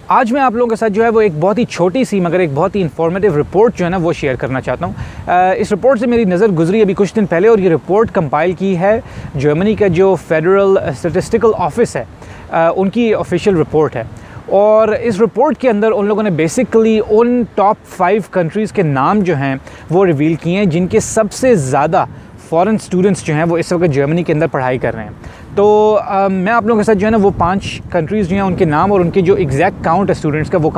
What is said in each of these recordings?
आज मैं आप लोगों के साथ जो है वो एक बहुत ही छोटी सी मगर एक बहुत ही इन्फॉर्मेटिव रिपोर्ट जो है ना वो शेयर करना चाहता हूँ। इस रिपोर्ट से मेरी नज़र गुजरी अभी कुछ दिन पहले और ये रिपोर्ट कंपाइल की है जर्मनी का जो फेडरल स्टैटिस्टिकल ऑफिस है, उनकी ऑफिशियल रिपोर्ट है। और इस रिपोर्ट के अंदर उन लोगों ने बेसिकली उन टॉप 5 कंट्रीज़ के नाम जो हैं वो रिवील किए हैं जिनके सबसे ज़्यादा फ़ॉरेन स्टूडेंट्स जो हैं वो इस वक्त जर्मनी के अंदर पढ़ाई कर रहे हैं। तो मैं आप लोगों के साथ जो है ना वो 5 कंट्रीज़ जो हैं उनके नाम और उनके जो एग्जैक्ट काउंट है स्टूडेंट्स का वो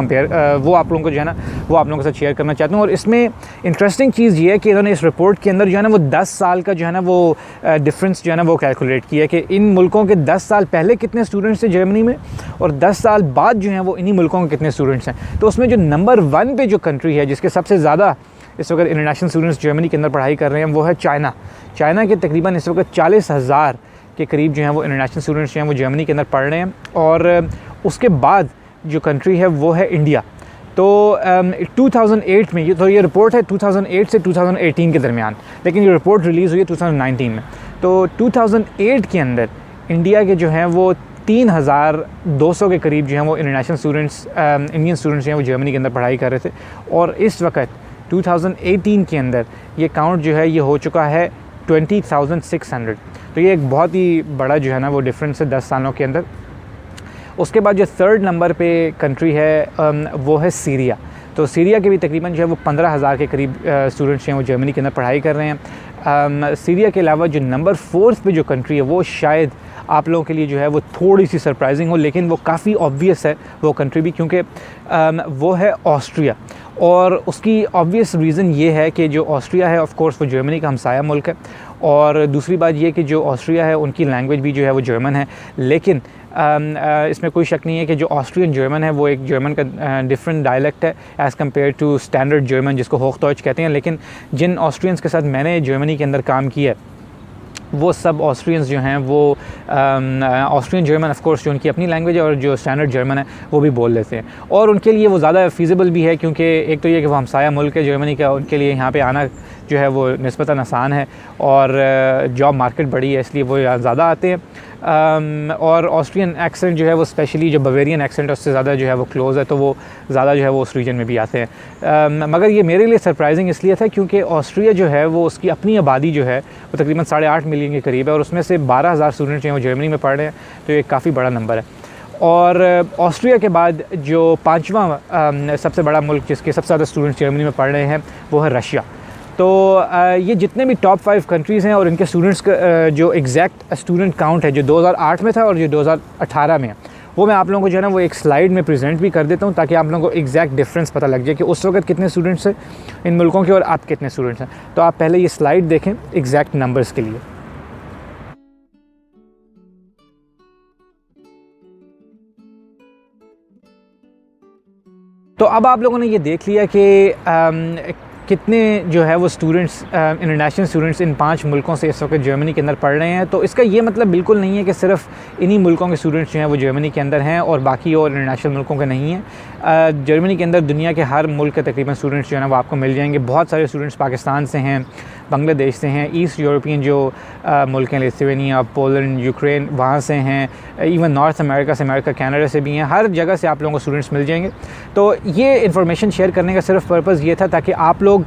आप लोगों को जो है ना वो आप लोगों के साथ शेयर करना चाहता हूँ। और इसमें इंटरेस्टिंग चीज़ ये है कि इन्होंने इस रिपोर्ट के अंदर जो है ना वो 10 साल का जो है ना वो डिफरेंस जो है ना वो कैलकुलेट किया कि इन मुल्कों के 10 साल पहले कितने स्टूडेंट्स थे जर्मनी में और 10 साल बाद जो हैं वो इन्हीं मुल्कों के कितने स्टूडेंट्स हैं। तो उसमें जो नंबर 1 पे जो कंट्री है जिसके सबसे ज़्यादा इस वक्त इंटरनेशनल स्टूडेंट्स जर्मनी के अंदर पढ़ाई कर रहे हैं वो है चाइना। चाइना के तकरीबन इस वक्त 40,000 के करीब जो हैं वो इंटरनेशनल स्टूडेंट्स जो हैं वो जर्मनी के अंदर पढ़ रहे हैं। और उसके बाद जो कंट्री है वो है इंडिया। तो 2008 में ये रिपोर्ट है 2008 से 2018 के दरमियान, लेकिन ये रिपोर्ट रिलीज़ हुई है 2019 में। तो 2008 के अंदर इंडिया के जो हैं वो 3,200 के करीब जो हैं वो इंटरनेशनल स्टूडेंट्स इंडियन स्टूडेंट्स जो हैं वो जर्मनी के अंदर पढ़ाई कर रहे थे। और इस वक्त 2018 के अंदर ये काउंट जो है ये हो चुका है 20,600। तो ये एक बहुत ही बड़ा जो है ना वो डिफरेंस है 10 सालों के अंदर। उसके बाद जो 3rd नंबर पे कंट्री है वो है सीरिया। तो सीरिया के भी तकरीबन जो है वो 15,000 के करीब स्टूडेंट्स हैं वो जर्मनी के अंदर पढ़ाई कर रहे हैं। सीरिया के अलावा जो नंबर 4th पे जो कंट्री है वो शायद आप लोगों के लिए जो है वो थोड़ी सी सरप्राइजिंग हो, लेकिन वो काफ़ी ऑब्वियस है वो कंट्री भी, क्योंकि वो है ऑस्ट्रिया। और उसकी ऑब्वियस रीज़न ये है कि जो ऑस्ट्रिया है ऑफ़ कोर्स वो जर्मनी का हमसाया मुल्क है, और दूसरी बात ये कि जो ऑस्ट्रिया है उनकी लैंग्वेज भी जो है वो जर्मन है। लेकिन इसमें कोई शक नहीं है कि जो ऑस्ट्रियन जर्मन है वो एक जर्मन का डिफरेंट डायलेक्ट है as compare to standard German जिसको होख्तौच कहते हैं। लेकिन जिन ऑस्ट्रियंस के साथ मैंने जर्मनी के अंदर काम किया वो सब ऑस्ट्रियंस जो हैं वो ऑस्ट्रियन जर्मन ऑफ कोर्स जो उनकी अपनी लैंग्वेज है और जो स्टैंडर्ड जर्मन है वो भी बोल लेते हैं। और उनके लिए वो ज़्यादा फीजिबल भी है, क्योंकि एक तो ये कि वो हमसाया मुल्क है जर्मनी का, उनके लिए यहाँ पे आना जो है वो निस्बतन आसान है और जॉब मार्केट बड़ी है इसलिए वो यहाँ ज़्यादा आते हैं। और ऑस्ट्रियन एक्सेंट जो है वो स्पेशली जो बवेरियन एक्सेंट है उससे ज़्यादा जो है वो क्लोज़ है, तो वो ज़्यादा जो है वो उस रीजन में भी आते हैं। मगर ये मेरे लिए सरप्राइजिंग इसलिए था क्योंकि ऑस्ट्रिया जो है वो उसकी अपनी आबादी जो है वो तकरीबन 8.5 मिलियन के करीब है और उसमें से 12,000 स्टूडेंट्स जो हैं वो जर्मनी में पढ़ रहे हैं। तो ये काफ़ी बड़ा नंबर है। और ऑस्ट्रिया के बाद जो 5वां सबसे बड़ा मुल्क जिसके सबसे ज़्यादा स्टूडेंट्स जर्मनी में पढ़ रहे हैं वो है रशिया। तो ये जितने भी टॉप 5 कंट्रीज़ हैं और इनके स्टूडेंट्स का जो एग्जैक्ट स्टूडेंट काउंट है जो 2008 में था और जो 2018 में है, वो मैं आप लोगों को जो है ना वो एक स्लाइड में प्रेजेंट भी कर देता हूँ ताकि आप लोगों को एग्जैक्ट डिफरेंस पता लग जाए कि उस वक्त कितने स्टूडेंट्स हैं इन मुल्कों के और अब कितने स्टूडेंट्स हैं। तो आप पहले ये स्लाइड देखें एग्जैक्ट नंबर्स के लिए। तो अब आप लोगों ने ये देख लिया कि कितने जो है वो स्टूडेंट्स इंटरनेशनल स्टूडेंट्स इन 5 मुल्कों से इस वक्त जर्मनी के अंदर पढ़ रहे हैं। तो इसका ये मतलब बिल्कुल नहीं है कि सिर्फ इन्हीं मुल्कों के स्टूडेंट्स जो हैं वो जर्मनी के अंदर हैं और बाकी और इंटरनेशनल मुल्कों के नहीं हैं। जर्मनी के अंदर दुनिया के हर मुल्क के तकरीबन स्टूडेंट्स जो है ना वो आपको मिल जाएंगे। बहुत सारे स्टूडेंट्स पाकिस्तान से हैं, बांग्लादेश से हैं, ईस्ट यूरोपियन जो मुल्क हैं लिथुआनिया, पोलैंड, यूक्रेन, वहाँ से हैं, इवन नॉर्थ अमेरिका से, अमेरिका कनाडा से भी हैं। हर जगह से आप लोगों को स्टूडेंट्स मिल जाएंगे। तो ये इन्फॉर्मेशन शेयर करने का सिर्फ पर्पज़ ये था ताकि आप लोग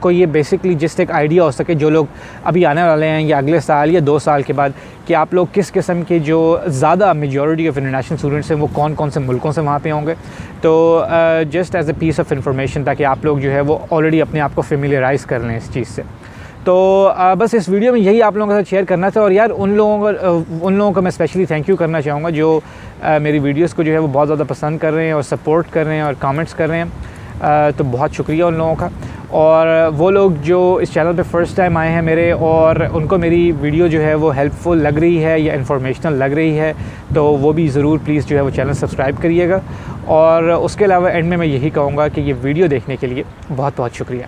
को ये बेसिकली जिस एक आइडिया हो सके जो लोग अभी आने वाले हैं या अगले साल या 2 साल के बाद, कि आप लोग किस किस्म के जो ज़्यादा मेजॉरिटी ऑफ इंटरनेशनल स्टूडेंट्स हैं वो कौन कौन से मुल्कों से वहाँ पे होंगे। तो just as a piece of information ताकि आप लोग जो है वो ऑलरेडी अपने आप को फेमिलियराइज़ कर लें इस चीज़ से। तो बस इस वीडियो में यही आप लोगों के साथ शेयर करना था। और यार उन लोगों को मैं स्पेशली थैंक यू करना चाहूँगा जो मेरी वीडियोस को जो है वो बहुत ज़्यादा पसंद कर रहे हैं और सपोर्ट कर रहे हैं और कमेंट्स कर रहे हैं। तो बहुत शुक्रिया उन लोगों का। और वो लोग जो इस चैनल पे फ़र्स्ट टाइम आए हैं मेरे और उनको मेरी वीडियो जो है वो हेल्पफुल लग रही है या इन्फॉर्मेशनल लग रही है तो वो भी ज़रूर प्लीज़ जो है वो चैनल सब्सक्राइब करिएगा। और उसके अलावा एंड में मैं यही कहूँगा कि ये वीडियो देखने के लिए बहुत बहुत शुक्रिया।